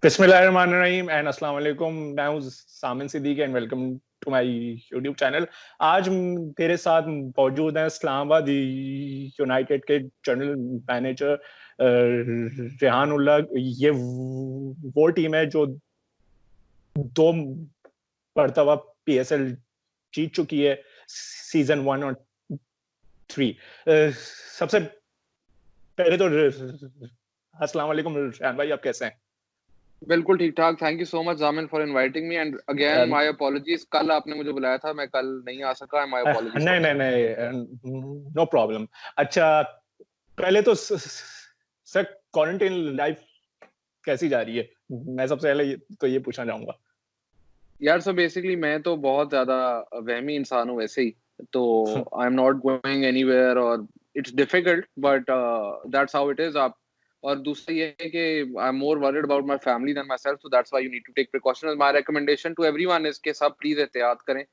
बिस्मिल्लाहिर्रहमानिर्रहीम एंड अस्सलाम वालेकुम। मैं हूं Samin Siddiqui and welcome to my YouTube channel. आज मेरे साथ मौजूद हैं इस्लामाबाद यूनाइटेड के जनरल मैनेजर रेहान उल्लाह। ये वो टीम है जो 2 मरतबा पीएसएल जीत चुकी है, सीजन 1 और 3। सबसे पहले तो अस्सलाम वालेकुम रेहान भाई, आप कैसे हैं? बिल्कुल ठीक ठाक। थैंक यू सो मच जामिन for inviting me and again my apologies. कल आपने मुझे बुलाया था, मैं कल नहीं आ सका। My apologies. नहीं नहीं नहीं, नो प्रॉब्लम। अच्छा, पहले तो सर क्वारंटाइन लाइफ कैसी जा रही है? मैं सबसे पहले तो ये पूछना चाहूंगा यार सो बेसिकली मैं तो बहुत ज्यादा वहमी इंसान हूँ वैसे ही, तो I am not going anywhere और it's difficult but that's how it is. आप और दूसरा ये है कि I am more worried about my family than myself, so that's why you need to take precautions. My recommendation to everyone is के सब please एहतियात करें,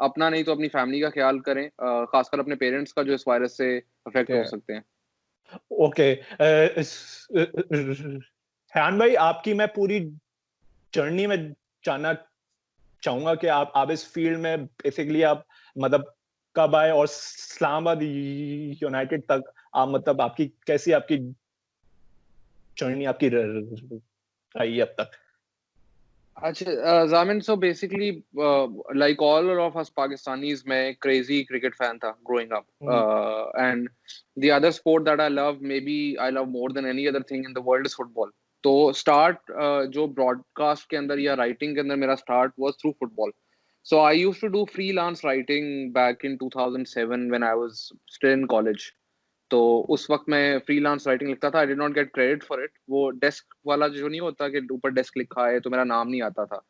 अपना नहीं तो अपनी फैमिली का ख्याल करें, खासकर अपने पेरेंट्स का जो इस वायरस से अफेक्ट हो कि सकते हैं। ओके। हैन भाई, आपकी मैं पूरी जर्नी में जानना चाहूंगा कि आप इस फील्ड में बेसिकली आप मतलब कब आए और इस्लामाबाद यूनाइटेड तक आप मतलब आपकी कैसी आपकी जर्नी आपकी रही है अब तक? अच्छा जामिन, so basically like all of us Pakistanis, मैं क्रेजी क्रिकेट फैन था growing up and the other sport that I love, maybe I love more than any other thing in the world is football. तो start जो broadcast के अंदर या writing के अंदर मेरा start was through football. So I used to do freelance writing back in 2007 when I was still in college. तो उस वक्त मैं फ्रीलांस राइटिंग लिखता था। I did not gate credit for it. वो डेस्क वाला जो नहीं होता कि ऊपर डेस्क लिखा है तो मेरा नाम नहीं आता था।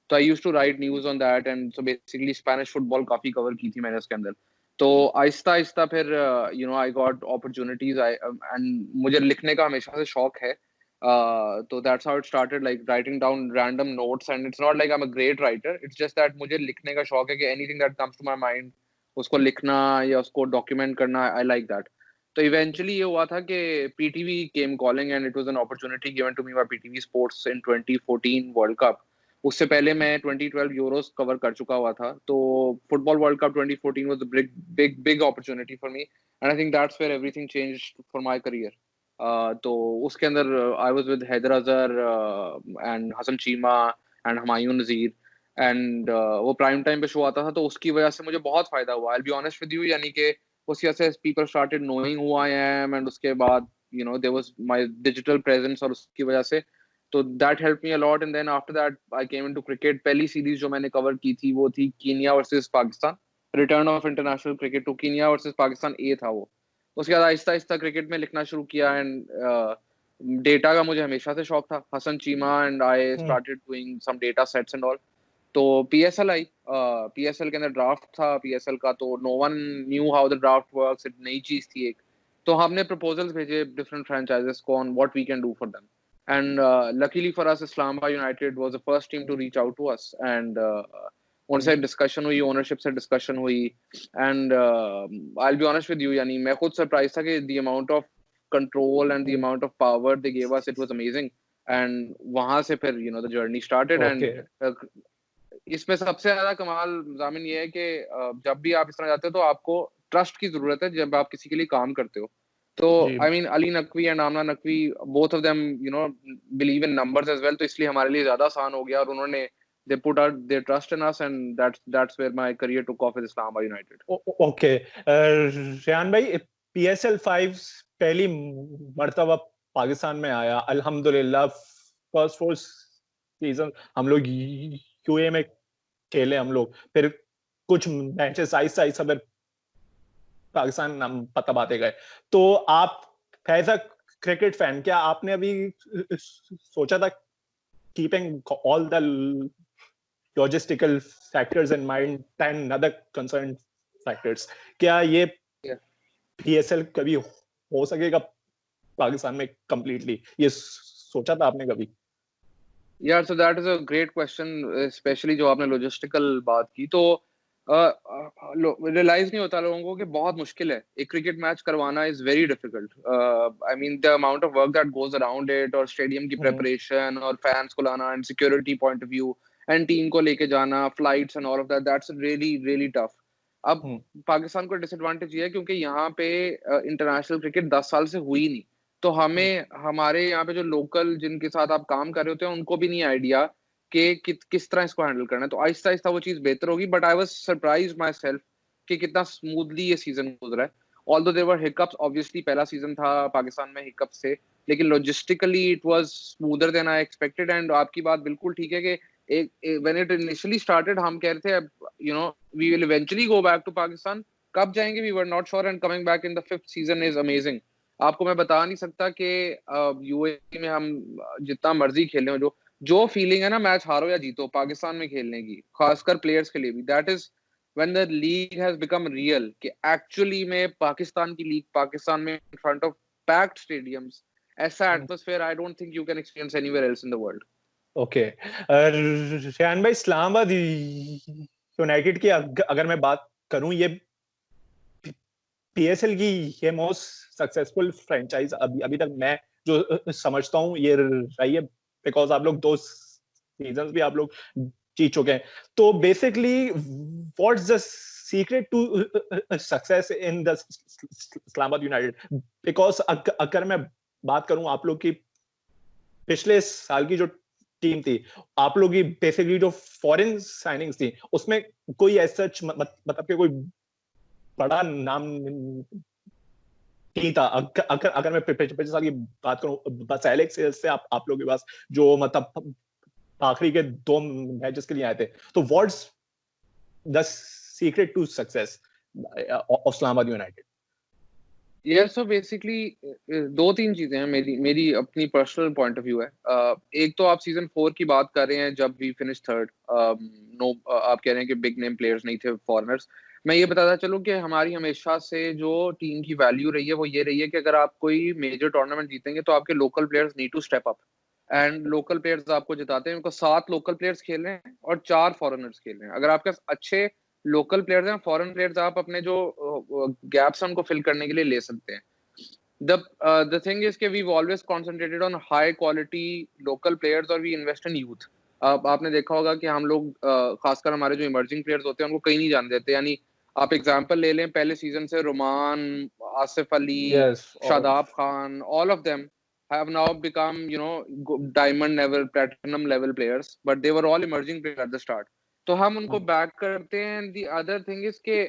तो I used to write news on that and so basically Spanish football काफी कवर की थी मैंने उसके अंदर। तो आहिस्ता आहिस्ता फिर I got opportunities I and मुझे लिखने का हमेशा से शौक है। तो that's how it started, like writing down random notes and it's not like I am a great writer, it's just that मुझे लिखने का शौक है कि anything that comes to my mind उसको लिखना या उसको डॉक्यूमेंट करना, आई लाइक दैट। तो इवेंचुअली ये हुआ था कि PTV came calling and it was an opportunity given to me by PTV sports in 2014 world cup. उससे पहले मैं 2012 यूरोस कवर कर चुका हुआ था, तो football world cup 2014 was a big big big opportunity for me and I think that's where everything changed for my career. तो उसके अंदर I was with Haider Azhar and Hasan Cheema and Humayun Nazir and वो प्राइम टाइम पे शो आता था, तो उसकी वजह से मुझे बहुत फायदा हुआ। I will be honest with you, यानी कि उसकी वजह से people started knowing who I am and उसके बाद there was my digital presence और उसकी वजह से तो that helped me a lot and then after that I came into cricket। पहली सीरीज जो मैंने कवर की थी वो थी Kenya versus Pakistan, return of international cricket to Kenya versus Pakistan A था वो। उसके बाद आहिस्ता आहिस्ता क्रिकेट में लिखना शुरू किया एंड डेटा का मुझे हमेशा से शौक था। Hasan Cheema and I started doing some data sets and all. तो पीएसएल आई, पीएसएल के अंदर ड्राफ्ट था पीएसएल का, तो no one knew how the draft works, नई चीज थी एक। तो हमने प्रपोजल्स भेजे डिफरेंट फ्रेंचाइजेस को on what we can do for them and luckily for us Islamabad United was the first team to reach out to us एंड उनसे डिस्कशन हुई, ओनरशिप से डिस्कशन हुई and I will be honest with you, यानी मैं खुद surprise था कि the amount of control and the amount of power they gave us, it was amazing. And वहां से फिर द जर्नी स्टार्टेड एंड इसमें सबसे ज्यादा कमाल जामिन ये है कि जब भी आप इस तरह जाते हो तो आपको ट्रस्ट की जरूरत है जब आप किसी के लिए काम करते हो। तो I mean Ali Naqvi and Amna Naqvi, both of them believe in numbers as well, तो इसलिए हमारे लिए ज्यादा आसान हो गया और उन्होंने they put out their trust in us and that's where my career took off with Islamabad United. Okay Rehan भाई, पीएसएल 5 पहली मर्तबा पाकिस्तान में आया अल्हम्दुलिल्लाह। फर्स्ट 4 सीजन हम लोग यूए में खेले हम लोग, फिर कुछ मैचेस आहिस्ता आहिस्ता फिर पाकिस्तान नाम पता बाते गए। तो आप एज अ क्रिकेट फैन क्या आपने अभी सोचा था, keeping all the logistical factors in mind and other concern factors, क्या ये पीएसएल कभी हो सकेगा पाकिस्तान में कंप्लीटली? ये सोचा था आपने कभी? यार so that is a great question, specially जो आपने लॉजिस्टिकल बात की। तो रियलाइज नहीं होता लोगों को कि बहुत मुश्किल है एक क्रिकेट मैच करवाना is very difficult I mean the amount of work that goes around it और स्टेडियम की प्रेपरेशन और फैंस को लाना and security point of view and team को लेके जाना flights and all of that that's really really tough अब पाकिस्तान को डिसएडवांटेज ये है क्योंकि यहाँ पे इंटरनेशनल क्रिकेट 10 साल से हुई नहीं तो हमें हमारे यहाँ पे जो लोकल जिनके साथ आप काम कर रहे होते हैं उनको भी नहीं आइडिया कि किस तरह इसको हैंडल करना है तो आहिस्ता आहिस्ता वो चीज बेहतर होगी but I was surprise myself कि कितना स्मूथली ये सीजन गुजरा है although there were hiccups obviously पहला सीजन था पाकिस्तान में हिकअप्स थे लेकिन logistically it was smoother than I expected and आपकी बात बिल्कुल ठीक है कि व्हेन इट इनिशियली स्टार्टेड हम कह रहे थे you know we will eventually go back to Pakistan कब जाएंगे we were not sure and coming back in the 5th season is amazing आपको मैं बता नहीं सकता कि यूएई में हम जितना मर्जी खेलें जो फीलिंग है ना मैच हारो या जीतो पाकिस्तान में खेलने की खासकर प्लेयर्स के लिए भी that is when the league has become real कि एक्चुअली में पाकिस्तान की लीग पाकिस्तान में in front of packed stadiums ऐसा atmosphere I don't think you can experience anywhere else in the world okay Rehan भाई इस्लामाबाद यूनाइटेड की अगर मैं बात करूं ये पीएसएल की ये मोस्ट सक्सेसफुल फ्रेंचाइज अभी तक मैं जो समझता हूं ये रही है बिकॉज आप लोग 2 सीजन्स भी आप लोग जीत चुके हैं तो basically what's the secret to success in the Islamabad United because अगर मैं बात करूं आप लोग की पिछले साल की जो टीम थी आप लोग की बेसिकली जो फॉरेन साइनिंग्स थी उसमें कोई ऐसा मतलब कि कोई बड़ा नाम नहीं था अगर मैं पिछले साल की बात करूं बस एलेक्स से आप लोग के पास जो मतलब आखिरी के 2 मैचेस के लिए आए थे तो what's the secret to success of Islamabad United यार सो बेसिकली 2-3 चीजें हैं मेरी अपनी पर्सनल पॉइंट ऑफ व्यू है एक तो आप सीजन 4 की बात कर रहे हैं जब वी फिनिश थर्ड नो आप कह रहे हैं कि बिग नेम प्लेयर्स नहीं थे फॉरेनर्स मैं ये बताता चलूं कि हमारी हमेशा से जो टीम की वैल्यू रही है वो ये रही है कि अगर आप कोई मेजर टूर्नामेंट जीतेंगे तो आपके local players need to step up and local players आपको जिताते हैं उनको 7 लोकल प्लेयर्स खेल रहे हैं और 4 फॉरेनर्स खेल रहे हैं अगर आपके अच्छे लोकल प्लेयर्स हैं फॉरेन प्लेयर्स आप अपने जो गैप्स हैं उनको फिल करने के लिए ले सकते हैं the thing is कि we've always concentrated on high quality local players और we invest in youth आपने देखा होगा कि हम लोग खासकर हमारे जो इमर्जिंग प्लेयर्स होते हैं उनको कहीं नहीं जाने देते यानी आप एग्जांपल ले लें पहले सीजन से Rumman Asif Ali Shadab Khan all of them have now become you know diamond level platinum level players but they were all emerging players at the start तो हम उनको बैक करते हैं दी अदर थिंग इज के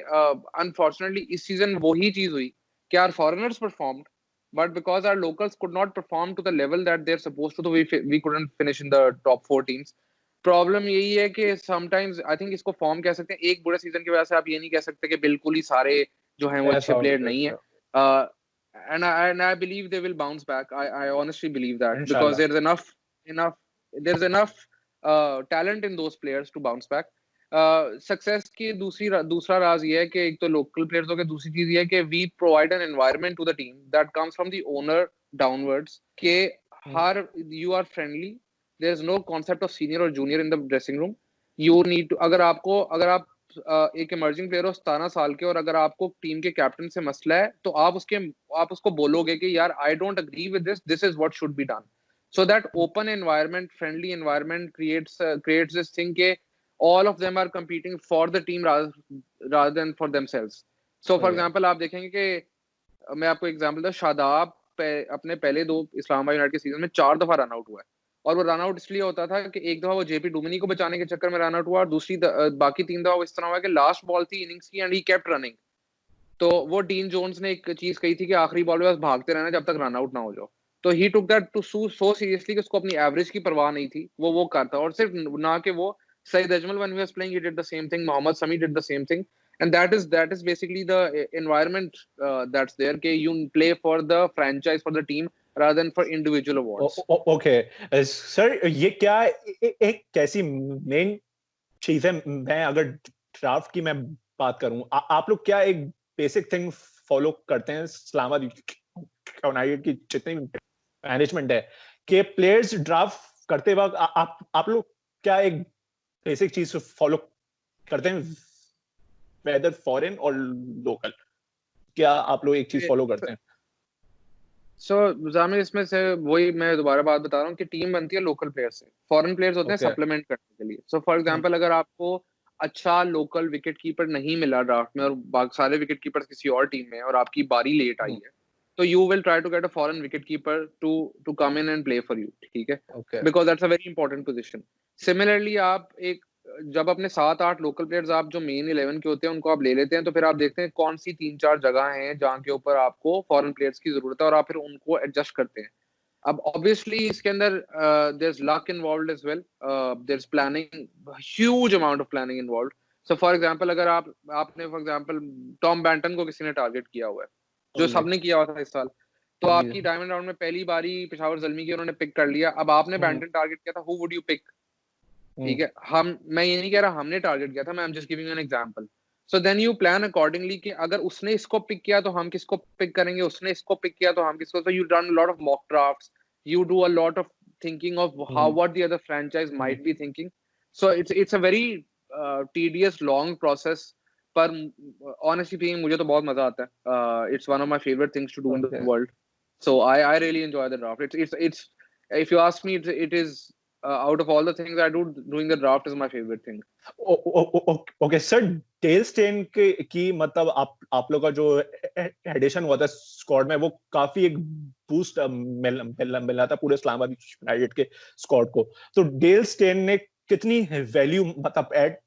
अनफॉर्चुनेटली इस सीजन वही चीज हुई कि our foreigners performed but because our locals could not perform to the level that they're supposed to, so we couldn't finish in the top 4 teams. Problem यही है कि sometimes I think इसको form कह सकते हैं एक बुरे सीजन की वजह से आप ये नहीं कह सकते कि बिल्कुल ही सारे जो हैं वो अच्छे प्लेयर नहीं है and I believe they will bounce back. I honestly believe that because there's enough talent in those players to bounce back. Success की दूसरा राज ये है कि एक तो लोकल प्लेयर्स हो गए दूसरी चीज ये है कि we provide an environment to the team that comes from the owner downwards के हर you are friendly there is no concept of senior और junior in the dressing room you need to अगर आप एक इमर्जिंग प्लेयर हो 17 साल के और अगर आपको टीम के कैप्टन से मसला है तो आप उसको बोलोगे कि यार I don't agree with this is what should be done so that open environment friendly environment creates this thing के all of them are competing for the team rather than for themselves. So for example आप देखेंगे कि मैं आपको example दूं शादाब अपने पहले 2 Islamabad United के सीजन में 4 दफा रन आउट हुआ है और वो रन आउट इसलिए होता था कि एक दफा वो जेपी डुमिनी को बचाने के चक्कर में रन आउट हुआ और दूसरी बाकी 3 दफा वो इस तरह हुआ कि लास्ट बॉल थी इनिंग्स की एंड ही केप्ट रनिंग तो वो डीन जोन्स ने एक चीज कही थी कि आखिरी बॉल में बस भागते रहना जब तक रन आउट ना हो जाओ तो he took that too so seriously कि उसको अपनी एवरेज की परवाह नहीं थी वो करता और सिर्फ ना कि वो Saeed Ajmal when he was playing he did the same thing Mohammad Sami did the same thing and that is basically the environment that's there कि you play for the franchise for the team rather than for individual awards okay sir ये क्या एक कैसी main चीज है मैं अगर draft की मैं बात करूं आप लोग क्या एक बेसिक थिंग फॉलो करते हैं इस्लामाबाद यूनाइटेड की जितनी मैनेजमेंट है कि प्लेयर्स ड्राफ्ट करते वक्त आप लोग क्या एक बेसिक चीज फॉलो करते हैं वेदर फॉरेन और लोकल, क्या आप लोग एक चीज फॉलो करते हैं? सो जामिर, इसमें से वही मैं दोबारा बात बता रहा हूँ कि टीम बनती है लोकल प्लेयर से, फॉरेन प्लेयर्स होते हैं ओके। सप्लीमेंट करने के लिए। सो फॉर एग्जांपल, अगर आपको अच्छा लोकल विकेट कीपर नहीं मिला ड्राफ्ट में और बाकी सारे विकेट कीपर्स किसी और टीम में हैं और आपकी बारी लेट आई है, तो you will try to get a foreign wicket keeper to come in and play for you, ठीक है, okay. Because that's a very important position. Similarly आप एक जब अपने 7-8 लोकल प्लेयर्स आप जो मेन 11 के होते हैं उनको आप ले लेते हैं, तो फिर आप देखते हैं कौन सी 3-4 जगह हैं जहाँ के ऊपर आपको फॉरेन प्लेयर्स की जरूरत है और आप फिर उनको एडजस्ट करते हैं। अब ऑब्वियसली इसके अंदर there is luck involved as well, there is planning, huge amount of planning involved. So for example, अगर आपने फॉर एग्जांपल टॉम बैंटन को किसी ने टारगेट किया हुआ है, जो जी सबने किया हुआ था इस साल, तो जी। आपकी डायमंड राउंड में पहली बारी पेशावर ज़ल्मी की उन्होंने पिक कर लिया। अब आपने बैंटन टारगेट किया था, हु वुड यू पिक? ठीक है, मैं ये नहीं कह रहा हमने टारगेट किया था, मैं am just giving an example. So then you plan accordingly कि अगर उसने इसको पिक किया तो हम किसको पिक करेंगे, उसने इसको पिक किया तो हम किसको। So you run lot of mock drafts, you do a lot of thinking of how what the other franchise might be thinking. So it's a very tedious long process, पर honestly speaking मुझे तो बहुत मजा आता है. It's one of my favorite things to do in the okay. world. So I really enjoy the draft. It's if you ask me, it is out of all the things I do, doing the draft is my favorite thing. Okay sir, Dale Steyn की मतलब आप लोग का जो addition हुआ था squad में, वो काफी एक बूस्ट मिला था पूरे इस्लामाबाद यूनाइटेड के स्क्वाड को। तो डेल स्टेन ने कितनी वैल्यू मतलब ऐड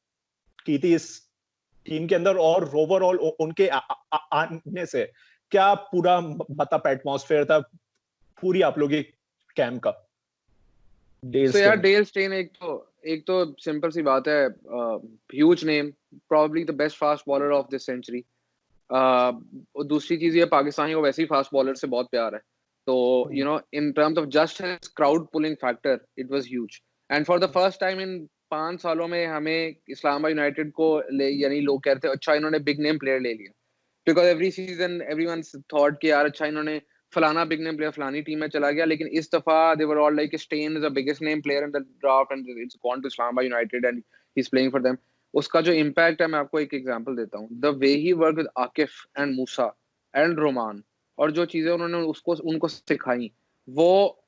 की थी इस टीम के अंदर, और ओवरऑल उनके आने से क्या पूरा मतलब एटमॉस्फेयर था पूरी आप लोग के कैंप का? डेल So यार, स्टेन। डेल स्टेन एक तो सिंपल सी बात है, huge name, probably the best fast bowler of this century. और दूसरी चीज ये, पाकिस्तानी को वैसे ही फास्ट बॉलर से बहुत प्यार है, तो you know in terms of just crowd pulling factor it was huge. And for the first time in 5 सालों में हमें इस्लामाबाद यूनाइटेड को यानी लोग कहते हैं अच्छा इन्होंने बिग नेम प्लेयर ले लिया, because every season everyone thought कि यार अच्छा इन्होंने फलाना बिग नेम प्लेयर फलानी टीम में चला गया, लेकिन इस दफा they were all like Steyn is the biggest name player in the draft and it's gone to Islamabad United and he is playing for them. उसका जो इम्पैक्ट है, मैं आपको एक एग्जांपल देता हूँ, the way he work with Aakif and Musa and Rumman, और जो चीजें उन्होंने उसको उनको सिखाई, वो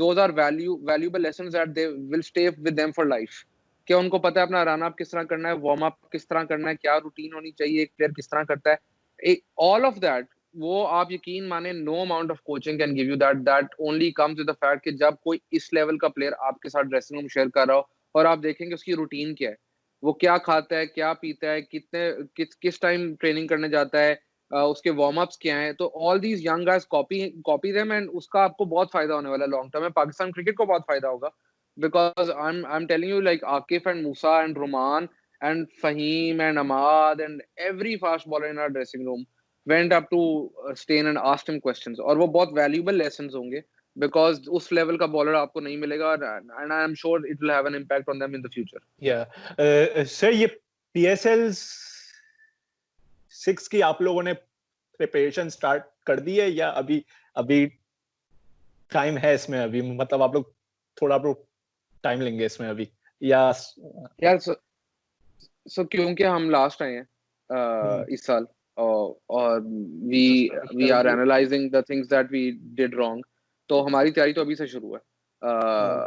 those are valuable lessons that they will stay with them for life. क्या उनको पता है अपना रन अप किस तरह करना है, वार्म अप किस तरह करना है, क्या रूटीन होनी चाहिए, एक प्लेयर किस तरह करता है, ऑल ऑफ दैट। वो आप यकीन माने, no amount of coaching can give you that only comes with the fact कि जब कोई इस लेवल का प्लेयर आपके साथ ड्रेसिंग रूम शेयर कर रहा हो और आप देखेंगे उसकी रूटीन क्या है, वो क्या खाता है, क्या पीता है, किस टाइम ट्रेनिंग करने जाता है, उसके वार्म अप्स क्या हैं, तो all these young guys copy them, and उसका आपको बहुत फायदा होने वाला है लॉन्ग टर्म में, पाकिस्तान क्रिकेट को बहुत फायदा होगा, because I am telling you, like Akif and Musa and Roman and Faheem and Amad and every fast bowler in our dressing room went up to Stain and asked him questions, और वो बहुत valuable lessons होंगे, because उस level का bowler आपको नहीं मिलेगा, and I am sure it will have an impact on them in the future. Sir, ये PSL 6 की आप लोगों ने प्रिपरेशन स्टार्ट कर दी है, या अभी अभी टाइम है इसमें? अभी मतलब आप लोग थोड़ा टाइम लेंगे इसमें अभी, या? यार so क्योंकि हम लास्ट आए हैं इस साल, और we are analyzing the things that we did wrong, तो हमारी तैयारी तो अभी से शुरू है।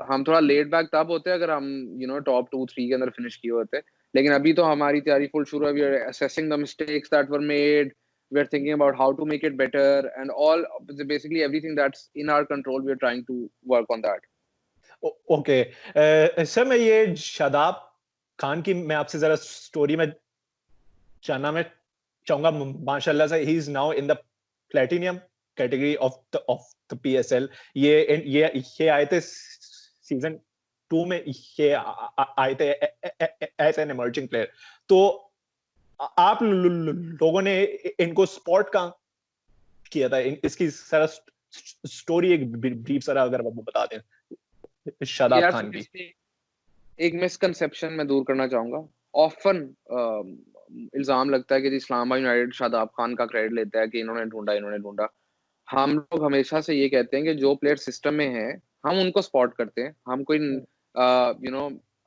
हम थोड़ा लेट बैक तब होते हैं अगर हम टॉप 2-3 के अंदर फिनिश किए होते हैं, लेकिन अभी तो हमारी तैयारी फुल शुरू है। We are assessing the mistakes that were made, we are thinking about how to make it better, and all basically everything that's in our control we are trying to work on that. Okay sir, मैं ये शादाब खान की मैं आपसे जरा story में जानना मैं चाहूंगा। माशाल्लाह से he is now in the platinum category of the PSL। ये आए थे सीजन 2 में, ये आए थे एज एन इमर्जिंग प्लेयर। तो आप लोगों ने इनको स्पॉट कहाँ किया था? इसकी सारा स्टोरी एक ब्रीफ सारा अगर आप बता दें शादाब खान की। एक मिसकंसेप्शन मैं दूर करना चाहूंगा। ऑफन इल्जाम लगता है कि इस्लामाबाद यूनाइटेड शादाब खान का क्रेडिट लेता है कि इन्होंने ढूंढा। हम लोग हमेशा से ये कहते हैं कि जो प्लेयर सिस्टम में है हम उनको स्पॉट करते हैं। हम कोई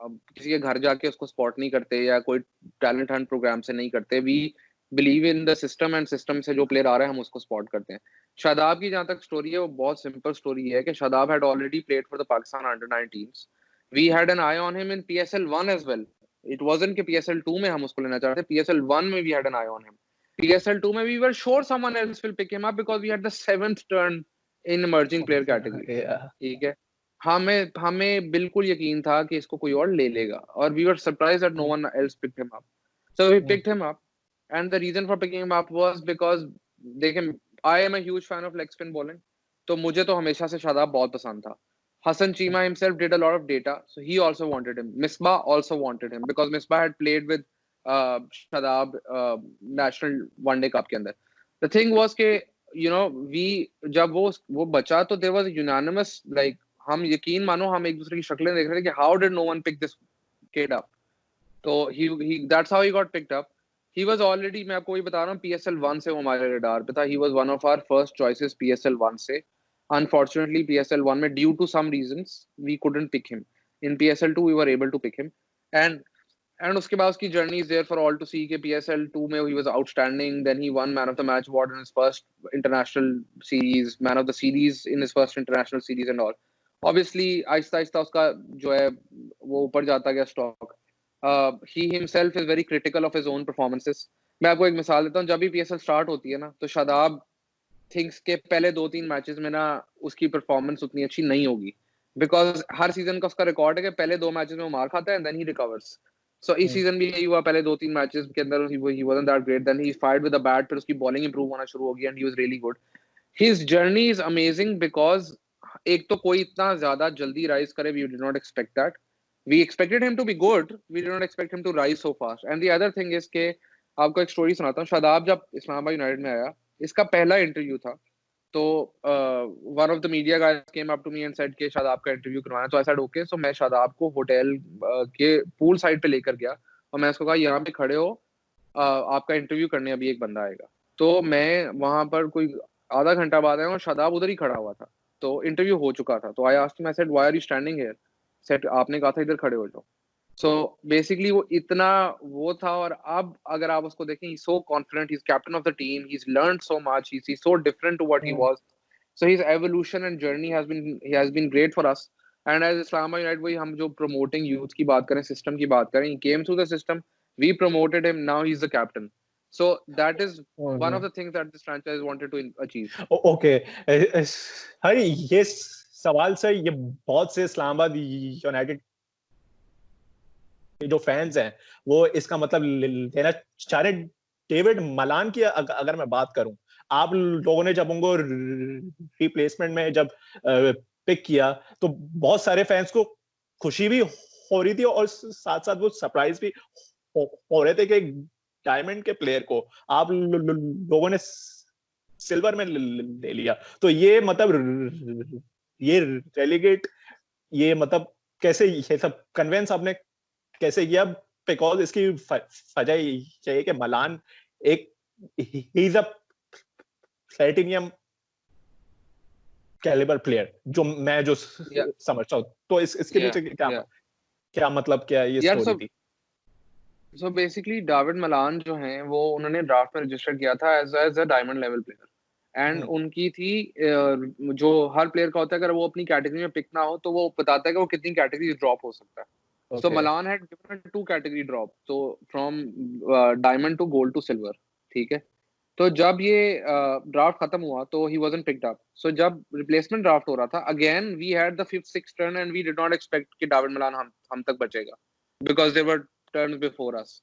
अब किसी के घर जाके उसको स्पॉट नहीं करते या कोई टैलेंट हंट प्रोग्राम से नहीं करते. We believe in the system and system से जो प्लेयर आ रहा है हम उसको स्पॉट करते हैं. शादाब की जहां तक स्टोरी है वो बहुत सिंपल स्टोरी है कि Shadab had already played for the Pakistan under 19s. We had an eye on him in PSL 1 as well. It wasn't कि PSL 2 में हम उसको लेना चाहते थे. PSL 1 में we had an eye on him. PSL 2 में we were sure someone else will pick him up because we had the 7th turn in emerging player category. Yeah. ठीक है. हमें बिल्कुल यकीन था कि इसको कोई और ले लेगा और we were surprised that no one else picked him up. So we picked him up and the reason for picking him up was because देखें, I am a huge fan of leg spin bowling. तो मुझे तो हमेशा से शादाब बहुत पसंद था. Hassan Chima himself did a lot of data, so he also wanted him. Misbah also wanted him because Misbah had played with Shadab national one day cup के अंदर. The thing was कि जब वो बचा तो there was a unanimous like हम यकीन मानो हम एक दूसरे की शक्लें देख रहे थे कि how did no one pick this kid up. तो that's how he got picked up. He was already, मैं आपको वही बता रहा हूँ, PSL 1 से वो हमारे रडार पे था. He was one of our first choices PSL 1 से. Unfortunately, PSL 1 में due to some reasons we couldn't pick him. In PSL 2 we were able to pick him, and उसके बाद उसकी journey is there for all to see. कि PSL 2 में he was outstanding. Then he won Man of the Match award in his first international series, Man of the Series in his first international series and all. Obviously, Aahista Aahista उसका जो है वो ऊपर जाता गया stock. He himself is very critical of his own performances. मैं आपको एक मिसाल देता हूँ. जब भी PSL start होती है ना तो शादाब थिंग्स के पहले 2-3 मैचेस में ना उसकी परफॉर्मेंस उतनी अच्छी नहीं होगी बिकॉज हर सीजन का उसका रिकॉर्ड है कि पहले 2 मैचेस में वो मार खाता है एंड देन ही रिकवर्स. सो इस सीजन भी यही हुआ. पहले 2-3 मैचेस के अंदर he wasn't that great. Then he fired with the bat. फिर उसकी बॉलिंग इंप्रूव होना शुरू हो गई and he was really good. His journey is amazing because एक तो कोई इतना ज्यादा जल्दी राइज करे, we did not expect that. We expected him to be good, we did not expect him to rise so fast. And the other thing is के आपको एक स्टोरी सुनाता हूँ. शादाब जब इस्लामाबाद यूनाइटेड में आया, इसका पहला इंटरव्यू था. तो one of the media guys came up to me and said कि शादाब का इंटरव्यू करवाना. तो आई सेड ओके. सो मैं शादाब को होटल के पूल साइड पे लेकर गया और मैं उसको कहा यहाँ पे खड़े हो, आपका इंटरव्यू करने अभी एक बंदा आएगा. तो मैं वहां पर कोई आधा घंटा बाद आया और शादाब उधर ही खड़ा हुआ था. तो इंटरव्यू हो चुका था. तो I asked him, I said why are you standing here. Said आपने कहा था इधर खड़े हो जाओ. सो बेसिकली वो इतना वो था. और अब अगर आप उसको देखें, he's so confident, he's captain of the team, he's learned so much, he's so different to what he was. So his evolution and journey has been great for us. And as Islamabad United, वही हम जो promoting youth की बात करें, system की बात करें, he came through the system, we promoted him, now he's the captain. So that is one of the things that this franchise wanted to achieve. Okay. हरी ये सवाल से ये बहुत से इस्लामाबाद यूनाइटेड जो फैंस हैं वो इसका मतलब लेना चाह रहे. डेविड मलान की अगर मैं बात करूं, आप लोगों ने जब उनको रिप्लेसमेंट में जब पिक किया तो बहुत सारे फैंस को खुशी भी हो रही थी और साथ साथ वो सरप्राइज भी हो रहे थे कि डायमंड के प्लेयर को आप लोगों ने सिल्वर में ले लिया. तो ये मतलब ये रेलीगेट, ये मतलब कैसे ये सब कन्वेंस आपने कैसे किया? बिकॉज इसकी वजह यही है कि मलान एक ही is a platinum calibre player जो मैं जो समझता हूँ. तो इसके पीछे क्या मतलब क्या ये स्टोरी थी? सो बेसिकली डेविड मलान जो हैं वो उन्होंने ड्राफ्ट में रजिस्टर किया था as a diamond level player. And उनकी थी जो हर प्लेयर का होता है, अगर वो अपनी कैटेगरी में पिक ना हो तो वो बताता है कि वो कितनी कैटेगरी ड्रॉप हो सकता है. So Malan had given a 2 category drop, so from diamond to gold to silver. ठीक है. तो जब ये ड्राफ्ट खत्म हुआ तो he wasn't picked up. So जब replacement draft हो रहा था, again we had the 5th 6th turn and we did not expect कि David Malan हम तक बचेगा because there were turns before us.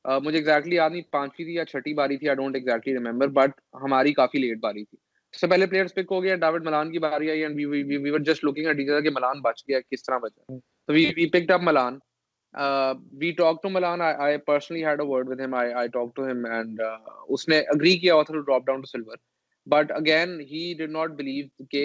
मुझे exactly याद नहीं 5वीं थी या 6ठी बारी थी, I don't exactly remember, but हमारी काफी लेट बारी थी. सबसे पहले प्लेयर्स पिक हो गया, डेविड मलान की बारी आई and we were just looking at each other कि मलान बच गया, किस तरह बचा. So we picked up Malan. We talked to Malan. I personally had a word with him. I talked to him and उसने agree किया हुआ था to drop down to silver. But again, he did not believe कि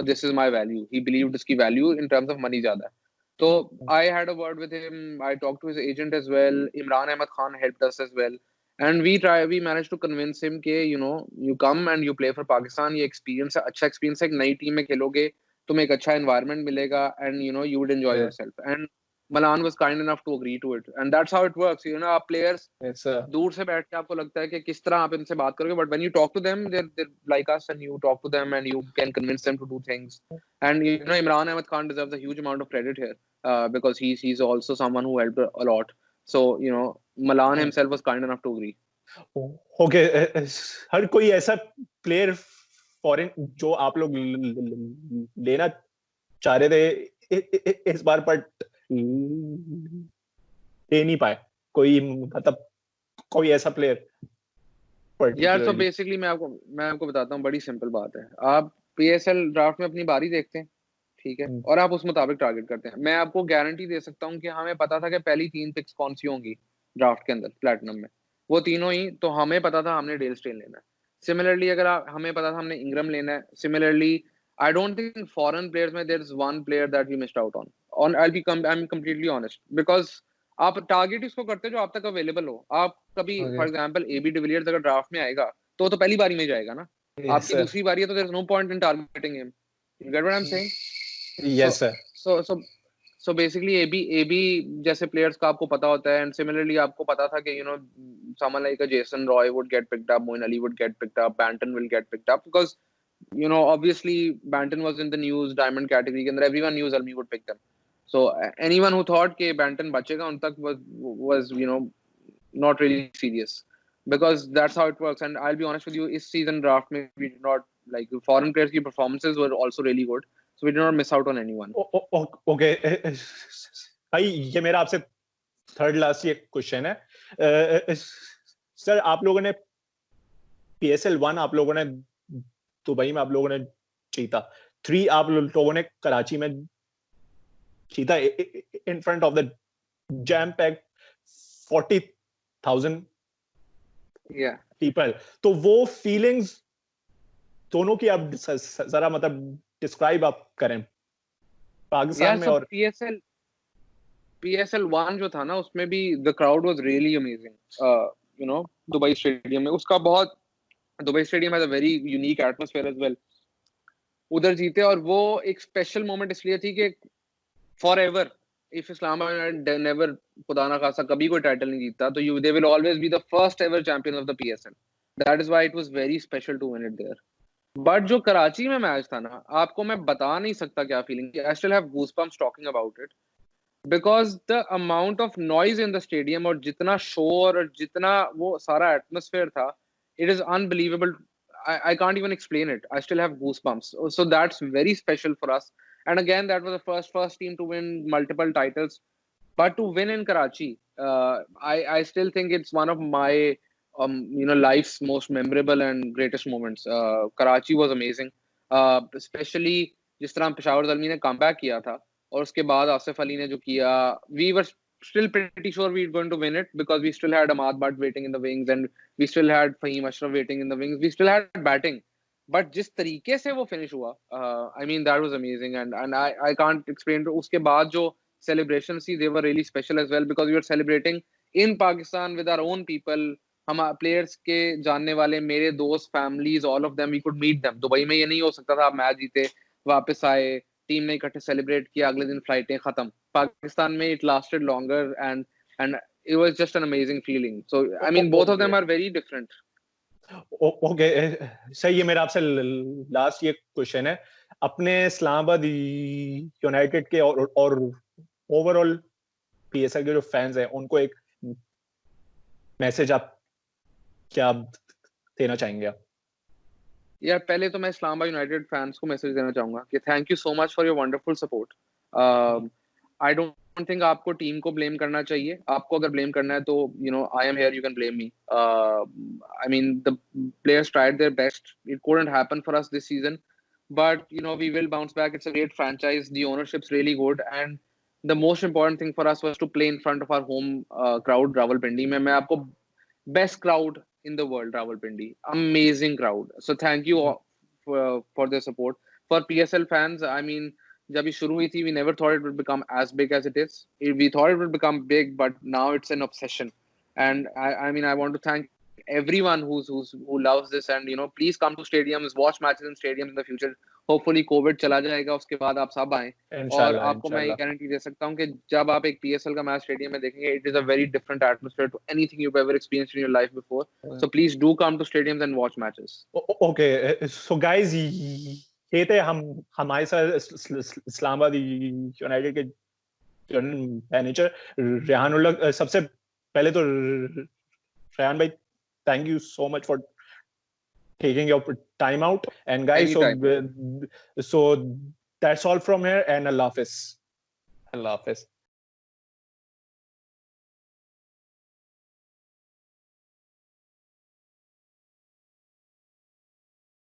this is my value. He believed इसकी value in terms of money ज़्यादा है. So I had a word with him. I talked to his agent as well. Imran Ahmed Khan helped us as well. And we managed to convince him कि you come and you play for Pakistan. ये experience है, अच्छा experience है. एक नई team में खेलोगे, तुम्हें एक अच्छा environment मिलेगा and you would enjoy yourself. And Milan was kind enough to agree to it, and that's how it works. You know, our players Yes, दूर से बैठ के आपको लगता है कि किस तरह आप इनसे बात करोगे, but when you talk to them, they're like us, and you talk to them and you can convince them to do things. And you know, Imran Ahmad Khan deserves a huge amount of credit here, because he's also someone who helped a lot. So you know, Milan himself was kind enough to agree. Okay, हर कोई ऐसा player foreign जो आप लोग लेना चाह रहे थे इस बार, बट ले नहीं पाए, कोई मतलब कोई ऐसा प्लेयर यार, तो बेसिकली मैं आपको बताता हूँ, बड़ी सिंपल बात है. आप PSL ड्राफ्ट में अपनी बारी देखते हैं, ठीक है, और आप उस मुताबिक टारगेट करते हैं. मैं आपको गारंटी दे सकता हूँ कि हमें पता था कि पहली 3 पिक्स कौन सी होंगी ड्राफ्ट के अंदर प्लैटिनम में, वो तीनों ही. तो हमें पता था हमने डेल स्टेन लेना है. सिमिलरली अगर हमें पता था हमने इंग्रम लेना है. Similarly I don't think foreign players में there is one player that we missed out on. I am completely honest, because आप टारगेट इसको करते हो जो आप तक अवेलेबल हो. आप कभी फॉर एग्जांपल AB डिविलियर्स अगर ड्राफ्ट में आएगा तो पहली बारी में जाएगा ना. आपकी दूसरी बारी है तो there is no point in targeting him. You get what I am saying? Yes sir. So basically AB जैसे प्लेयर्स का आपको पता होता है, and similarly आपको पता था कि you know someone like a Jason Roy would get picked up, Moeen Ali would get picked up, Banton will get picked up, because you know obviously Banton was in the news diamond category and everyone knew Almi would pick them. So anyone who thought कि Banton बचेगा उन तक was you know not really serious, because that's how it works. And I'll be honest with you, इस season draft में we did not, like, foreign players की performances were also really good. So we did not miss out on anyone. Okay, भाई ये मेरा आपसे third last ये question है. Sir आप लोगों ने PSL 1 आप लोगों ने दुबई में आप लोगों ने जीता, 3 आप लोगों ने कराची में जीता इन front of the jam packed 40,000 people. तो वो फीलिंग्स दोनों की आप जरा मतलब डिस्क्राइब आप करें पाकिस्तान में. और PSL 1 जो था ना, उसमें भी the crowd was really amazing. You know Dubai stadium में उसका बहुत, Dubai stadium has a very unique atmosphere as well. उधर जीते, और वो एक स्पेशल मोमेंट इसलिए थी कि फॉरएवर इफ इस्लामाबाद नेवर, खुदा ना खासा कभी कोई टाइटल नहीं जीतता, तो they will always be the first ever champion of the PSL. That is why it was very special to win it there. But जो कराची में मैच था ना, आपको मैं बता नहीं सकता क्या feeling. I still have goosebumps talking about it, because the amount of noise in the stadium, और जितना शोर और जितना वो सारा एटमॉस्फेयर था, it is unbelievable. I can't even explain it. I still have goosebumps. So that's very special for us. And again, that was the first team to win multiple titles. But to win in Karachi, I still think it's one of my you know life's most memorable and greatest moments. Karachi was amazing, especially जिस तरह पेशावर ज़ल्मी ने comeback किया था, और उसके बाद आसिफ अली ने जो किया, we were still pretty sure we were going to win it, because we still had Ahmad Butt waiting in the wings, and we still had Fahim Ashraf waiting in the wings. We still had batting. But जिस तरीके से वो finish हुआ, I mean that was amazing, and I can't explain. उसके बाद जो celebrations थी, they were really special as well, because we were celebrating in Pakistan with our own people. हम players के जानने वाले, मेरे दोस्त, families, all of them, we could meet them. Dubai में ये नहीं हो सकता था, आप मैच जीते वापस आए, टीम ने इकट्ठे सेलिब्रेट किया, अगले दिन फ्लाइटें खत्म. पाकिस्तान में it lasted longer, and it was just an amazing feeling. So I mean both of them are very different. Okay सही. ये मेरा आपसे लास्ट ये क्वेश्चन है, अपने इस्लामाबाद यूनाइटेड के और ओवरऑल PSL के जो फैंस हैं, उनको एक मैसेज आप क्या देना चाहेंगे आप? यार पहले तो मैं इस्लामाबाद यूनाइटेड फैंस को मैसेज देना चाहूंगा कि thank you so much for your wonderful support. I don't think आपको टीम को ब्लेम करना चाहिए. आपको अगर ब्लेम करना है तो you know I am here, you can blame me. I mean the players tried their best. It couldn't happen for us this season, but you know we will bounce back. It's a great franchise, the ownership's really good, and the most important thing for us was to play in front of our home crowd, Rawalpindi. Mein aapko best crowd in the world, Rawalpindi, amazing crowd. So thank you for the support. For PSL fans, I mean jab ye shuru hui thi, we never thought it would become as big as it is. We thought it would become big, but now it's an obsession. And I mean I want to thank everyone who loves this, and you know please come to stadiums, watch matches in stadiums in the future. Hopefully Covid चला जाएगा, उसके बाद आप सब आए। और इंशाल्लाह आपको मैं ये गारंटी दे सकता हूँ कि जब आप एक PSL का मैच स्टेडियम में देखेंगे, it is a very different atmosphere to anything you ever experienced in your life before. So please do come to stadiums and watch matches. Okay so guys, ये थे हम हमारे साथ इस्लामाबाद यूनाइटेड के general manager Rehanullah. सबसे पहले तो रेहान भाई, thank you so much for taking your time out. And guys, Anytime. so that's all from here, and Allah Hafiz. Allah Hafiz.